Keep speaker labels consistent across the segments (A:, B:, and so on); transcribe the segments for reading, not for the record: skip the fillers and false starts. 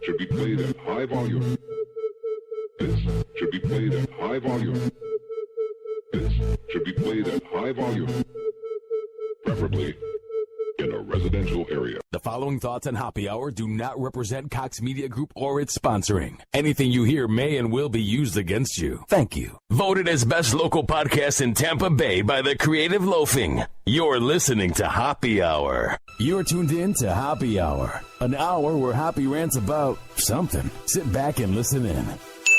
A: should be played at high volume. This should be played at high volume. This should be played at high volume. Preferably in a residential area.
B: The following thoughts on Happy Hour do not represent Cox Media Group or its sponsoring. Anything you hear may and will be used against you. Thank you. Voted as best local podcast in Tampa Bay by the Creative Loafing. You're listening to Happy Hour. You're tuned in to Happy Hour, an hour where Happy rants about something. Sit back and listen in.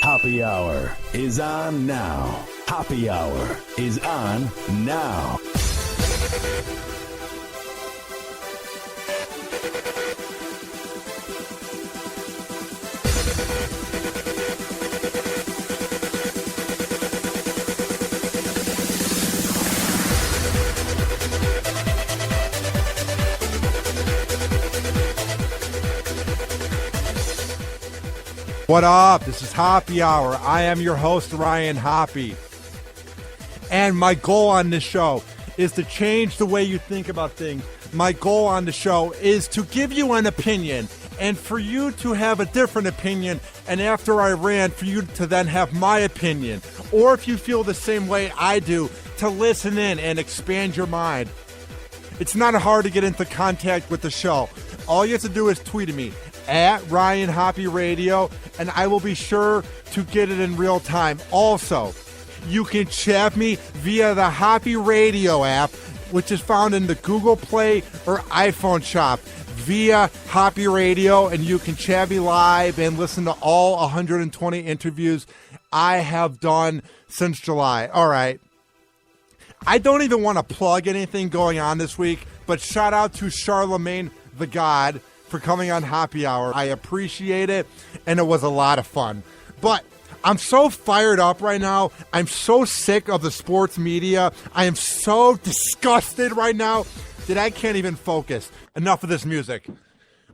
B: Happy Hour is on now. Happy Hour is on now.
C: What up? This is Happy Hour. I am your host, Ryan Hoppy. And my goal on this show is to change the way you think about things. My goal on the show is to give you an opinion and for you to have a different opinion. And after I rant, for you to then have my opinion. Or if you feel the same way I do, to listen in and expand your mind. It's not hard to get into contact with the show. All you have to do is tweet at me at Ryan Hoppy Radio, and I will be sure to get it in real time. Also, you can chat me via the Hoppy Radio app, which is found in the Google Play or iPhone shop via Hoppy Radio, and you can chat me live and listen to all 120 interviews I have done since July. All right. I don't even want to plug anything going on this week, but shout out to Charlemagne the God for coming on Happy Hour. I appreciate it, and it was a lot of fun. But I'm so fired up right now. I'm so sick of the sports media. I am so disgusted right now that I can't even focus. Enough of this music.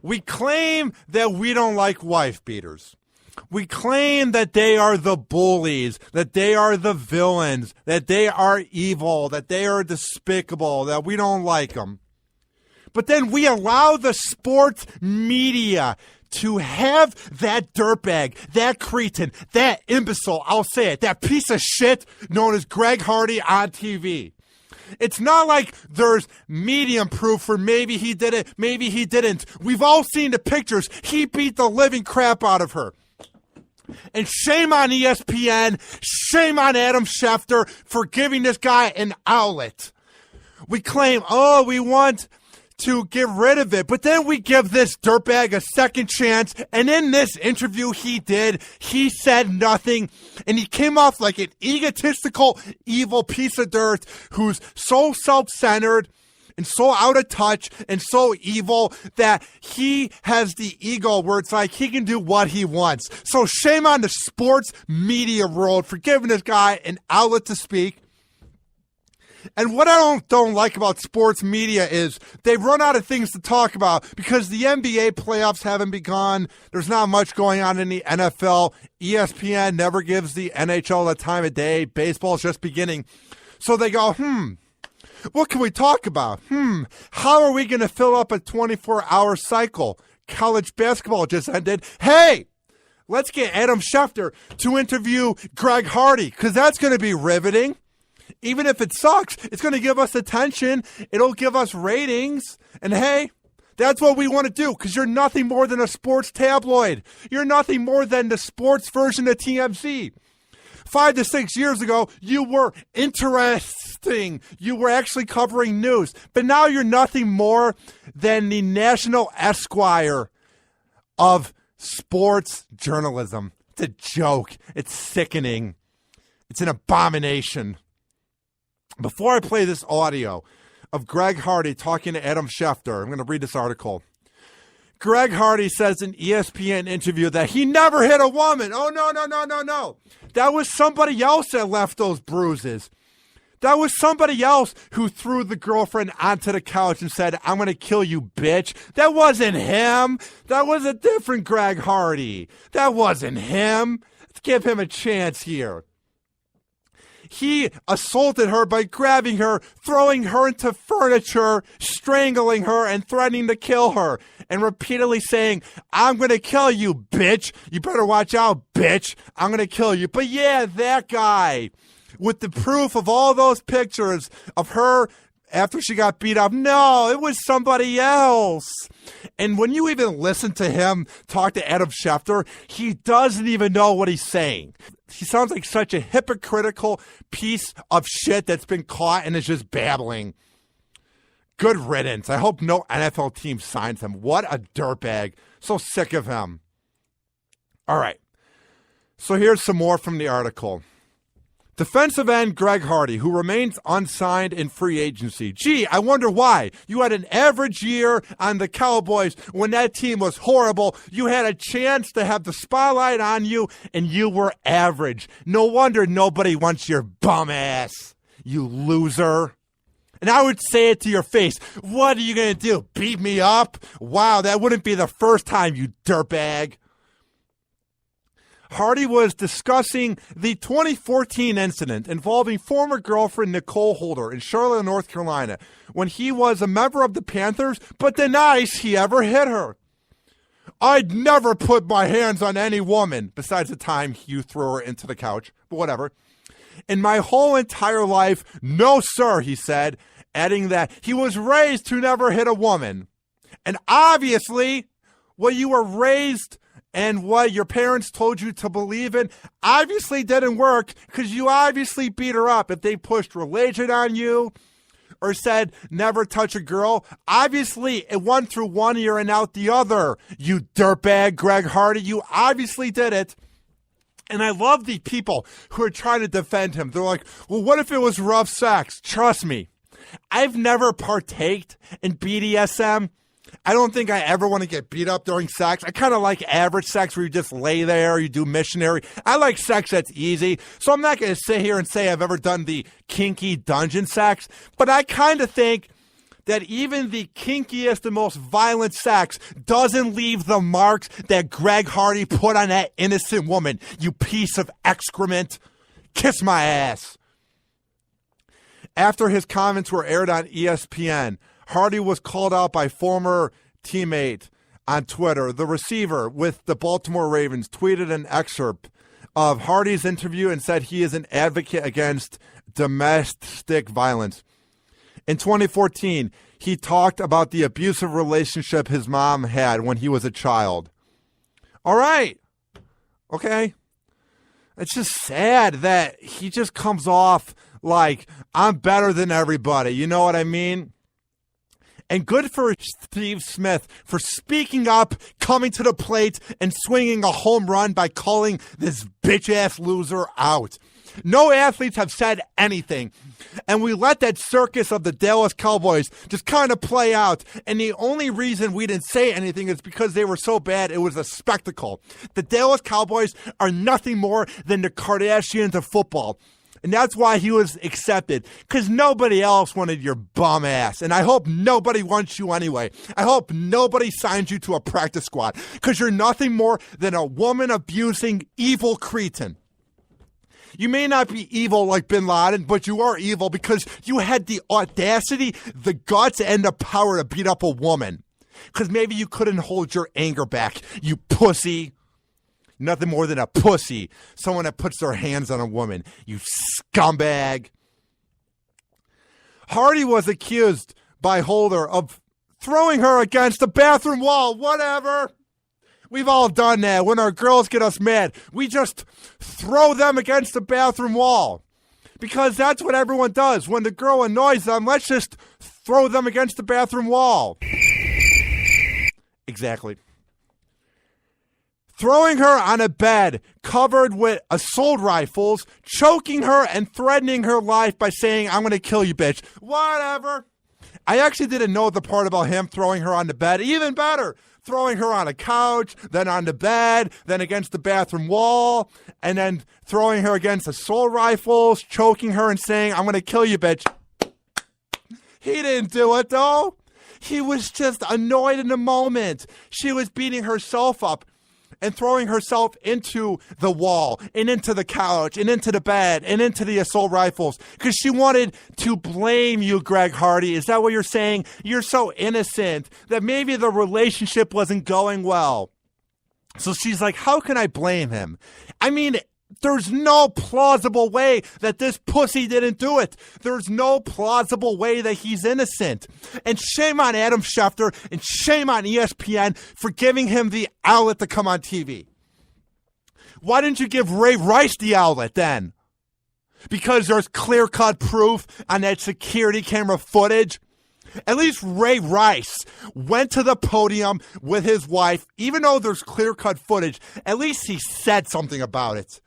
C: We claim that we don't like wife beaters. We claim that they are the bullies, that they are the villains, that they are evil, that they are despicable, that we don't like them. But then we allow the sports media to have that dirtbag, that cretin, that imbecile, I'll say it, that piece of shit known as Greg Hardy on TV. It's not like there's medium proof for maybe he did it, maybe he didn't. We've all seen the pictures. He beat the living crap out of her. And shame on ESPN, shame on Adam Schefter for giving this guy an outlet. We claim, we want to get rid of it, but then we give this dirtbag a second chance, and in this interview he said nothing, and he came off like an egotistical, evil piece of dirt who's so self-centered and so out of touch and so evil that he has the ego where it's like he can do what he wants. So shame on the sports media world for giving this guy an outlet to speak. And what I don't like about sports media is they run out of things to talk about because the NBA playoffs haven't begun. There's not much going on in the NFL. ESPN never gives the NHL the time of day. Baseball's just beginning. So they go, what can we talk about? How are we going to fill up a 24-hour cycle? College basketball just ended. Hey, let's get Adam Schefter to interview Greg Hardy because that's going to be riveting. Even if it sucks, it's going to give us attention. It'll give us ratings. And hey, that's what we want to do because you're nothing more than a sports tabloid. You're nothing more than the sports version of TMZ. 5 to 6 years ago, you were interesting. You were actually covering news. But now you're nothing more than the National Esquire of sports journalism. It's a joke. It's sickening. It's an abomination. Before I play this audio of Greg Hardy talking to Adam Schefter, I'm going to read this article. Greg Hardy says in ESPN interview that he never hit a woman. Oh, no. That was somebody else that left those bruises. That was somebody else who threw the girlfriend onto the couch and said, I'm going to kill you, bitch. That wasn't him. That was a different Greg Hardy. That wasn't him. Let's give him a chance here. He assaulted her by grabbing her, throwing her into furniture, strangling her, and threatening to kill her. and repeatedly saying, I'm going to kill you, bitch. You better watch out, bitch. I'm going to kill you. But yeah, that guy with the proof of all those pictures of her after she got beat up. No, it was somebody else. And when you even listen to him talk to Adam Schefter, he doesn't even know what he's saying. He sounds like such a hypocritical piece of shit that's been caught and is just babbling. Good riddance. I hope no NFL team signs him. What a dirtbag. So sick of him. All right. So here's some more from the article. Defensive end Greg Hardy, who remains unsigned in free agency. Gee, I wonder why. You had an average year on the Cowboys when that team was horrible. You had a chance to have the spotlight on you, and you were average. No wonder nobody wants your bum ass, you loser. And I would say it to your face. What are you going to do? Beat me up? Wow, that wouldn't be the first time, you dirtbag. Hardy was discussing the 2014 incident involving former girlfriend Nicole Holder in Charlotte, North Carolina, when he was a member of the Panthers, but denies he ever hit her. I'd never put my hands on any woman, besides the time you threw her into the couch, but whatever. In my whole entire life, no sir, he said, adding that he was raised to never hit a woman. And obviously, what you were raised and what your parents told you to believe in obviously didn't work, because you obviously beat her up. If they pushed religion on you or said never touch a girl, obviously it went through one ear and out the other. You dirtbag, Greg Hardy, you obviously did it. And I love the people who are trying to defend him. They're like, well, what if it was rough sex? Trust me, I've never partaked in BDSM. I don't think I ever want to get beat up during sex. I kind of like average sex where you just lay there, you do missionary. I like sex that's easy. So I'm not going to sit here and say I've ever done the kinky dungeon sex. But I kind of think that even the kinkiest and most violent sex doesn't leave the marks that Greg Hardy put on that innocent woman. You piece of excrement. Kiss my ass. After his comments were aired on ESPN, Hardy was called out by former teammate on Twitter. The receiver with the Baltimore Ravens tweeted an excerpt of Hardy's interview and said he is an advocate against domestic violence. In 2014, he talked about the abusive relationship his mom had when he was a child. All right. Okay. It's just sad that he just comes off like, I'm better than everybody. You know what I mean? And good for Steve Smith for speaking up, coming to the plate, and swinging a home run by calling this bitch-ass loser out. No athletes have said anything. And we let that circus of the Dallas Cowboys just kind of play out. And the only reason we didn't say anything is because they were so bad, it was a spectacle. The Dallas Cowboys are nothing more than the Kardashians of football. And that's why he was accepted, because nobody else wanted your bum ass. And I hope nobody wants you anyway. I hope nobody signs you to a practice squad, because you're nothing more than a woman-abusing evil cretin. You may not be evil like Bin Laden, but you are evil because you had the audacity, the guts, and the power to beat up a woman. Because maybe you couldn't hold your anger back, you pussy. Nothing more than a pussy. Someone that puts their hands on a woman. You scumbag. Hardy was accused by Holder of throwing her against the bathroom wall. Whatever. We've all done that. When our girls get us mad, we just throw them against the bathroom wall. Because that's what everyone does. When the girl annoys them, let's just throw them against the bathroom wall. Exactly. Throwing her on a bed covered with assault rifles, choking her and threatening her life by saying, I'm going to kill you, bitch. Whatever. I actually didn't know the part about him throwing her on the bed. Even better, throwing her on a couch, then on the bed, then against the bathroom wall, and then throwing her against assault rifles, choking her and saying, I'm going to kill you, bitch. He didn't do it, though. He was just annoyed in the moment. She was beating herself up. and throwing herself into the wall and into the couch and into the bed and into the assault rifles because she wanted to blame you, Greg Hardy. Is that what you're saying? You're so innocent that maybe the relationship wasn't going well. So she's like, how can I blame him? I mean, there's no plausible way that this pussy didn't do it. There's no plausible way that he's innocent. And shame on Adam Schefter and shame on ESPN for giving him the outlet to come on TV. Why didn't you give Ray Rice the outlet then? Because there's clear-cut proof on that security camera footage. At least Ray Rice went to the podium with his wife, even though there's clear-cut footage. At least he said something about it.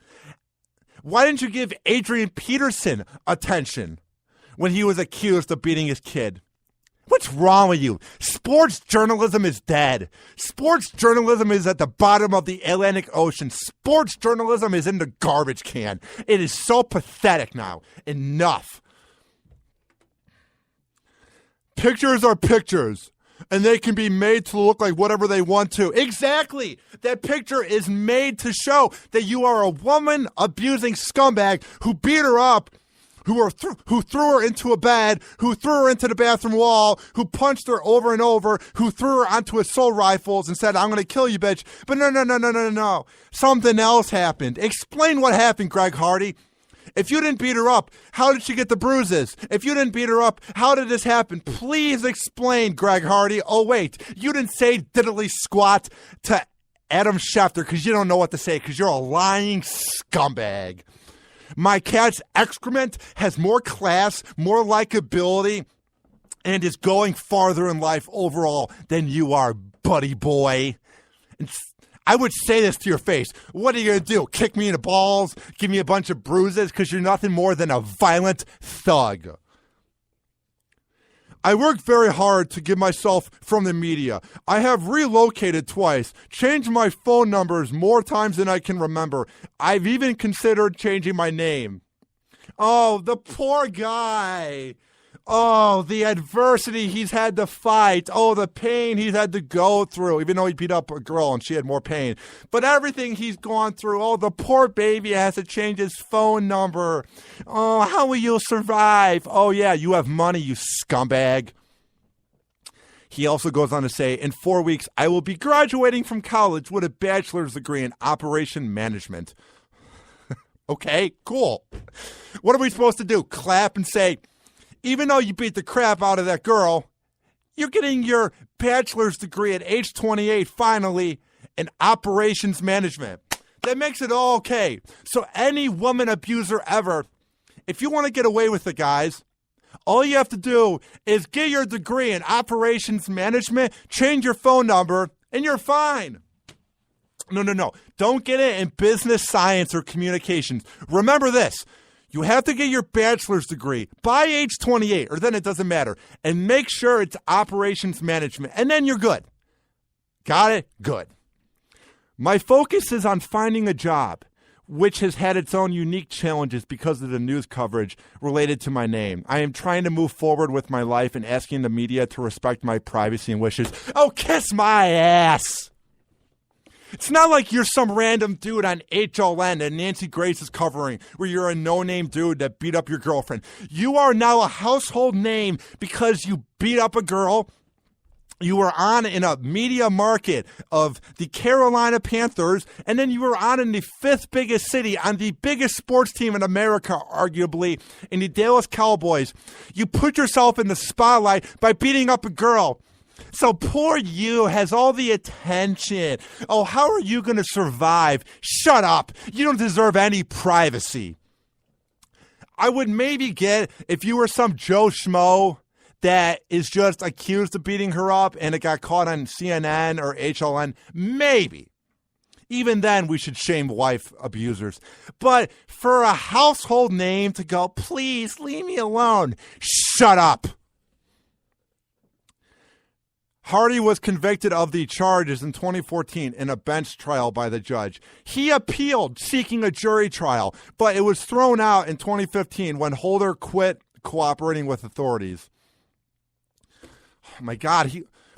C: Why didn't you give Adrian Peterson attention when he was accused of beating his kid? What's wrong with you? Sports journalism is dead. Sports journalism is at the bottom of the Atlantic Ocean. Sports journalism is in the garbage can. It is so pathetic now. Enough. Pictures are pictures, and they can be made to look like whatever they want to. Exactly. That picture is made to show that you are a woman-abusing scumbag who beat her up, who threw her into a bed, who threw her into the bathroom wall, who punched her over and over, who threw her onto assault rifles and said, I'm going to kill you, bitch. But no. Something else happened. Explain what happened, Greg Hardy. If you didn't beat her up, how did she get the bruises? If you didn't beat her up, how did this happen? Please explain, Greg Hardy. Oh, wait. You didn't say diddly squat to Adam Schefter because you don't know what to say because you're a lying scumbag. My cat's excrement has more class, more likability, and is going farther in life overall than you are, buddy boy. And I would say this to your face. What are you going to do? Kick me in the balls? Give me a bunch of bruises? Because you're nothing more than a violent thug. I work very hard to get myself from the media. I have relocated twice, changed my phone numbers more times than I can remember. I've even considered changing my name. Oh, the poor guy. Oh, the adversity he's had to fight. Oh, the pain he's had to go through, even though he beat up a girl and she had more pain. But everything he's gone through, oh, the poor baby has to change his phone number. Oh, how will you survive? Oh, yeah, you have money, you scumbag. He also goes on to say, in 4 weeks, I will be graduating from college with a bachelor's degree in operation management. Okay, cool. What are we supposed to do? Clap and say, even though you beat the crap out of that girl, you're getting your bachelor's degree at age 28, finally, in operations management. That makes it all okay. So any woman abuser ever, if you want to get away with it, guys, all you have to do is get your degree in operations management, change your phone number, and you're fine. No. Don't get it in business science or communications. Remember this. You have to get your bachelor's degree by age 28, or then it doesn't matter. And make sure it's operations management, and then you're good. Got it? Good. My focus is on finding a job, which has had its own unique challenges because of the news coverage related to my name. I am trying to move forward with my life and asking the media to respect my privacy and wishes. Oh, kiss my ass! It's not like you're some random dude on HLN that Nancy Grace is covering where you're a no-name dude that beat up your girlfriend. You are now a household name because you beat up a girl. You were on in a media market of the Carolina Panthers, and then you were on in the fifth biggest city on the biggest sports team in America, arguably, in the Dallas Cowboys. You put yourself in the spotlight by beating up a girl. So poor you has all the attention. Oh, how are you going to survive? Shut up. You don't deserve any privacy. I would maybe get if you were some Joe Schmo that is just accused of beating her up and it got caught on CNN or HLN. Maybe. Even then, we should shame wife abusers. But for a household name to go, please leave me alone. Shut up. Hardy was convicted of the charges in 2014 in a bench trial by the judge. He appealed, seeking a jury trial, but it was thrown out in 2015 when Holder quit cooperating with authorities. Oh my God,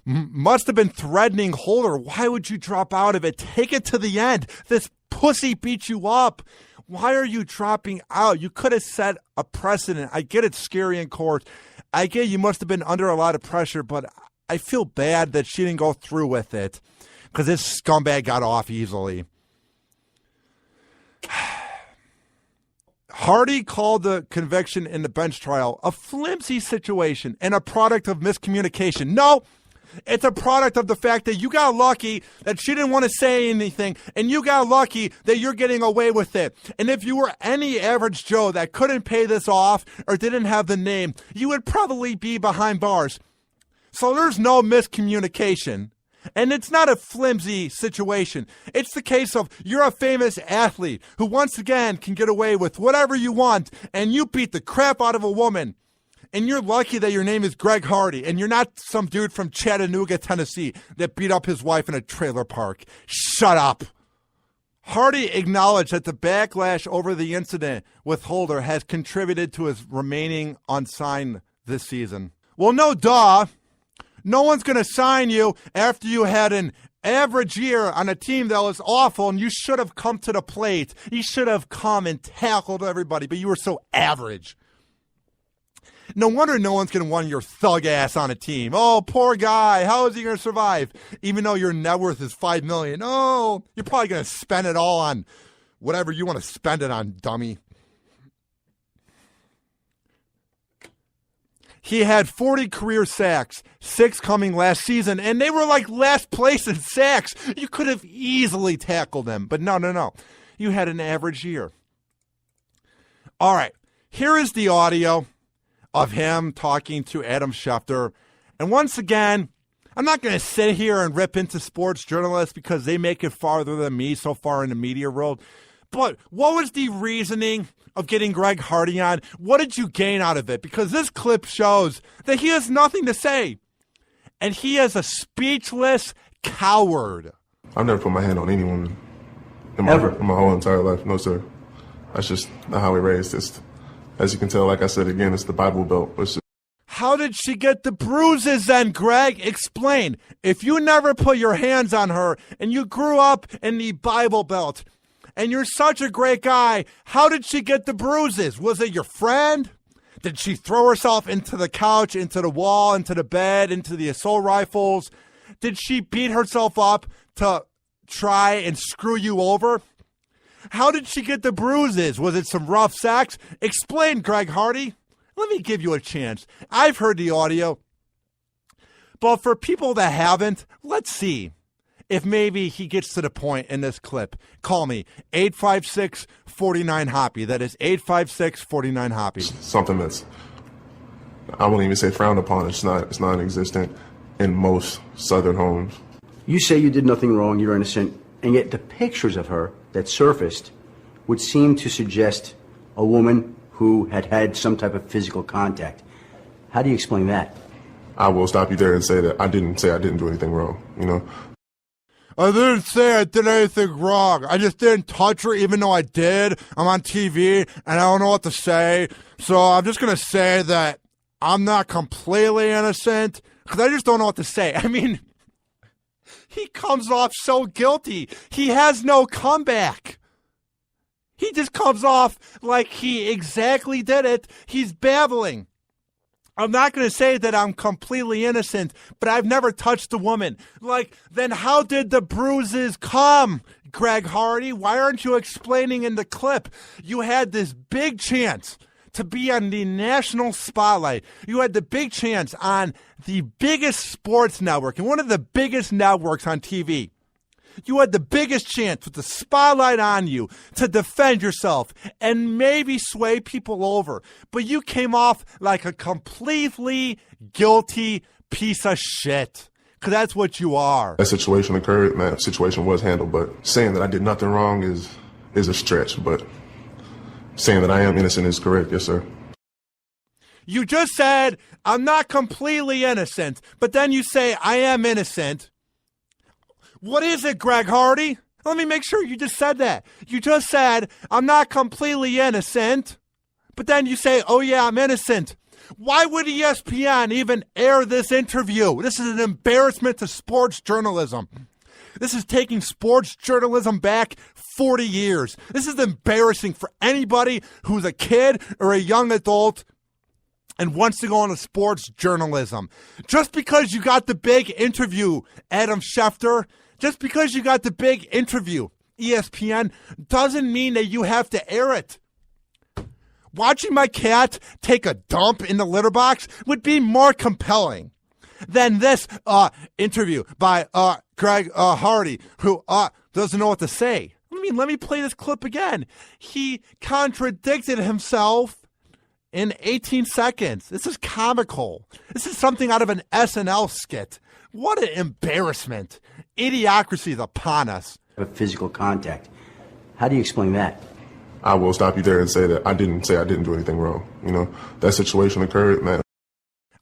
C: must have been threatening Holder. Why would you drop out of it? Take it to the end. This pussy beat you up. Why are you dropping out? You could have set a precedent. I get it's scary in court. I get you must have been under a lot of pressure, but I feel bad that she didn't go through with it because this scumbag got off easily. Hardy called the conviction in the bench trial a flimsy situation and a product of miscommunication. No, it's a product of the fact that you got lucky that she didn't want to say anything, and you got lucky that you're getting away with it. And if you were any average Joe that couldn't pay this off or didn't have the name, you would probably be behind bars. So there's no miscommunication. And it's not a flimsy situation. It's the case of you're a famous athlete who once again can get away with whatever you want, and you beat the crap out of a woman. And you're lucky that your name is Greg Hardy, and you're not some dude from Chattanooga, Tennessee that beat up his wife in a trailer park. Shut up. Hardy acknowledged that the backlash over the incident with Holder has contributed to his remaining unsigned this season. Well, no duh. No one's going to sign you after you had an average year on a team that was awful, and you should have come to the plate. You should have come and tackled everybody, but you were so average. No wonder no one's going to want your thug ass on a team. Oh, poor guy. How is he going to survive? Even though your net worth is $5 million. Oh, you're probably going to spend it all on whatever you want to spend it on, dummy. He had 40 career sacks, 6 coming last season, and they were like last place in sacks. You could have easily tackled them, but no. You had an average year. All right, here is the audio of him talking to Adam Schefter. And once again, I'm not going to sit here and rip into sports journalists because they make it farther than me so far in the media world. But what was the reasoning of getting Greg Hardy on? What did you gain out of it? Because this clip shows that he has nothing to say. And he is a speechless coward.
D: I've never put my hand on any woman in my whole entire life. No, sir. That's just not how we raised. As you can tell, like I said again, it's the Bible Belt.
C: How did she get the bruises then, Greg? Explain. If you never put your hands on her and you grew up in the Bible Belt, and you're such a great guy, how did she get the bruises? Was it your friend? Did she throw herself into the couch, into the wall, into the bed, into the assault rifles? Did she beat herself up to try and screw you over? How did she get the bruises? Was it some rough sex? Explain, Greg Hardy. Let me give you a chance. I've heard the audio. But for people that haven't, let's see if maybe he gets to the point in this clip. Call me, 856-49-HOPPY. That is 856-49-HOPPY.
D: Something that's, I won't even say frowned upon. It's non-existent in most Southern homes.
E: You say you did nothing wrong, you're innocent, and yet the pictures of her that surfaced would seem to suggest a woman who had had some type of physical contact. How do you explain that?
D: I will stop you there and say that I didn't do anything wrong, you know.
C: I didn't say I did anything wrong. I just didn't touch her even though I did. I'm on TV and I don't know what to say. So I'm just going to say that I'm not completely innocent because I just don't know what to say. I mean, he comes off so guilty. He has no comeback. He just comes off like he exactly did it. He's babbling. I'm not going to say that I'm completely innocent, but I've never touched a woman. Like, then how did the bruises come, Greg Hardy? Why aren't you explaining in the clip? You had this big chance to be on the national spotlight. You had the big chance on the biggest sports network and one of the biggest networks on TV. You had the biggest chance with the spotlight on you to defend yourself and maybe sway people over. But you came off like a completely guilty piece of shit. Because that's what you are.
D: That situation occurred and that situation was handled. But saying that I did nothing wrong is a stretch. But saying that I am innocent is correct. Yes, sir.
C: You just said, I'm not completely innocent. But then you say, I am innocent. What is it, Greg Hardy? Let me make sure you just said that. You just said, I'm not completely innocent, but then you say, oh yeah, I'm innocent. Why would ESPN even air this interview? This is an embarrassment to sports journalism. This is taking sports journalism back 40 years. This is embarrassing for anybody who's a kid or a young adult and wants to go into sports journalism. Just because you got the big interview, Adam Schefter, just because you got the big interview, ESPN, doesn't mean that you have to air it. Watching my cat take a dump in the litter box would be more compelling than this interview by Greg Hardy, who doesn't know what to say. Let me play this clip again. He contradicted himself in 18 seconds. This is comical. This is something out of an SNL skit. What an embarrassment. Idiocracy is upon us.
E: Physical contact. How do you explain that?
D: I will stop you there and say that I didn't do anything wrong. That situation occurred, man.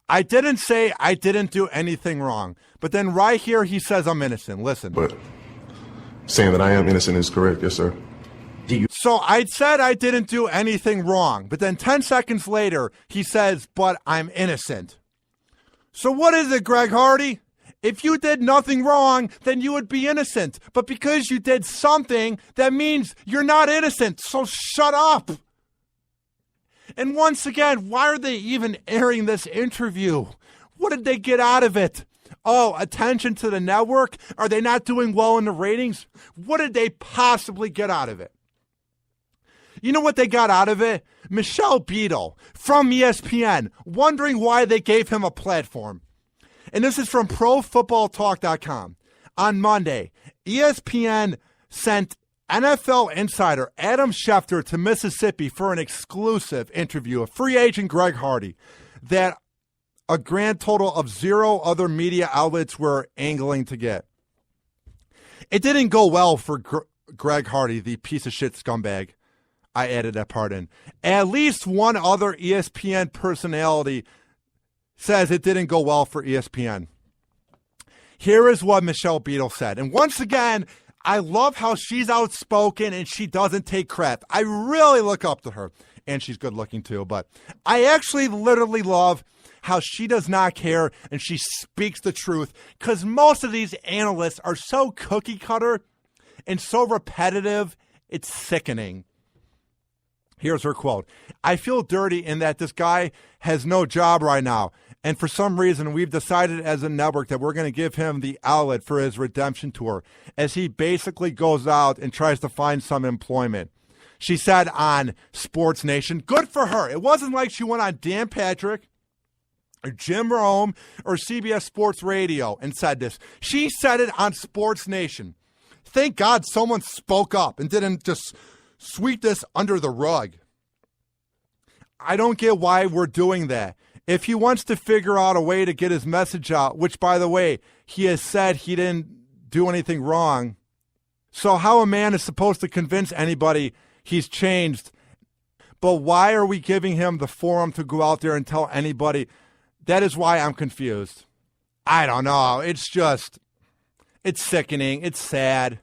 C: I didn't say I didn't do anything wrong. But then right here he says I'm innocent. Listen.
D: But saying that I am innocent is correct, yes, sir.
C: So I said I didn't do anything wrong. But then 10 seconds later he says, but I'm innocent. So what is it, Greg Hardy? If you did nothing wrong, then you would be innocent. But because you did something, that means you're not innocent. So shut up. And once again, why are they even airing this interview? What did they get out of it? Oh, attention to the network? Are they not doing well in the ratings? What did they possibly get out of it? You know what they got out of it? Michelle Beadle from ESPN, wondering why they gave him a platform. And this is from ProFootballTalk.com. On Monday, ESPN sent NFL insider Adam Schefter to Mississippi for an exclusive interview of free agent Greg Hardy that a grand total of 0 other media outlets were angling to get. It didn't go well for Greg Hardy, the piece of shit scumbag. I added that part in. At least one other ESPN personality says it didn't go well for ESPN. Here is what Michelle Beadle said. And once again, I love how she's outspoken and she doesn't take crap. I really look up to her. And she's good looking too. But I actually literally love how she does not care and she speaks the truth. Because most of these analysts are so cookie cutter and so repetitive, it's sickening. Here's her quote. I feel dirty in that this guy has no job right now. And for some reason, we've decided as a network that we're going to give him the outlet for his redemption tour as he basically goes out and tries to find some employment. She said on Sports Nation, good for her. It wasn't like she went on Dan Patrick or Jim Rome or CBS Sports Radio and said this. She said it on Sports Nation. Thank God someone spoke up and didn't just sweep this under the rug. I don't get why we're doing that. If he wants to figure out a way to get his message out, which, by the way, he has said he didn't do anything wrong. So how a man is supposed to convince anybody he's changed? But why are we giving him the forum to go out there and tell anybody? That is why I'm confused. I don't know. It's sickening. It's sad.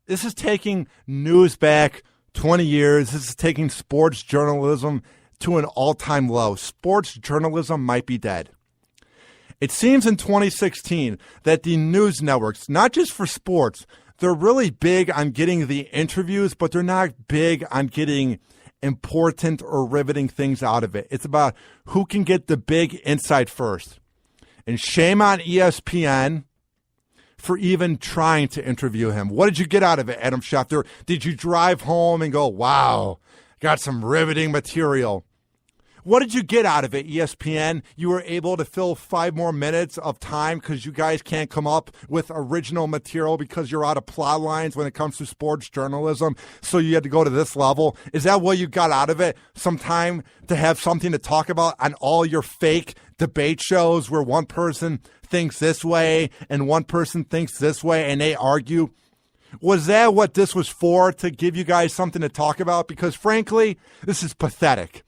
C: This is taking news back 20 years. This is taking sports journalism to an all-time low. Sports journalism might be dead. It seems in 2016 that the news networks, not just for sports, they're really big on getting the interviews, but they're not big on getting important or riveting things out of it. It's about who can get the big insight first. And shame on ESPN for even trying to interview him. What did you get out of it, Adam Schefter? Did you drive home and go, wow, got some riveting material? What did you get out of it, ESPN? You were able to fill 5 more minutes of time because you guys can't come up with original material because you're out of plot lines when it comes to sports journalism, so you had to go to this level. Is that what you got out of it? Some time to have something to talk about on all your fake debate shows where one person thinks this way and one person thinks this way and they argue? Was that what this was for, to give you guys something to talk about? Because frankly, this is pathetic.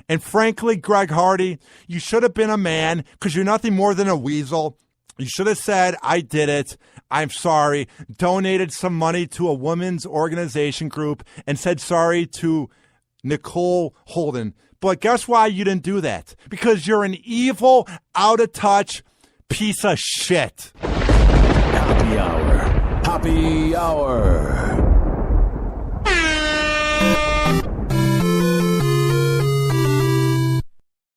C: And frankly, Greg Hardy, you should have been a man because you're nothing more than a weasel. You should have said, I did it. I'm sorry. Donated some money to a women's organization group and said sorry to Nicole Holden. But guess why you didn't do that? Because you're an evil, out-of-touch piece of shit.
B: Happy Hour. Happy Hour.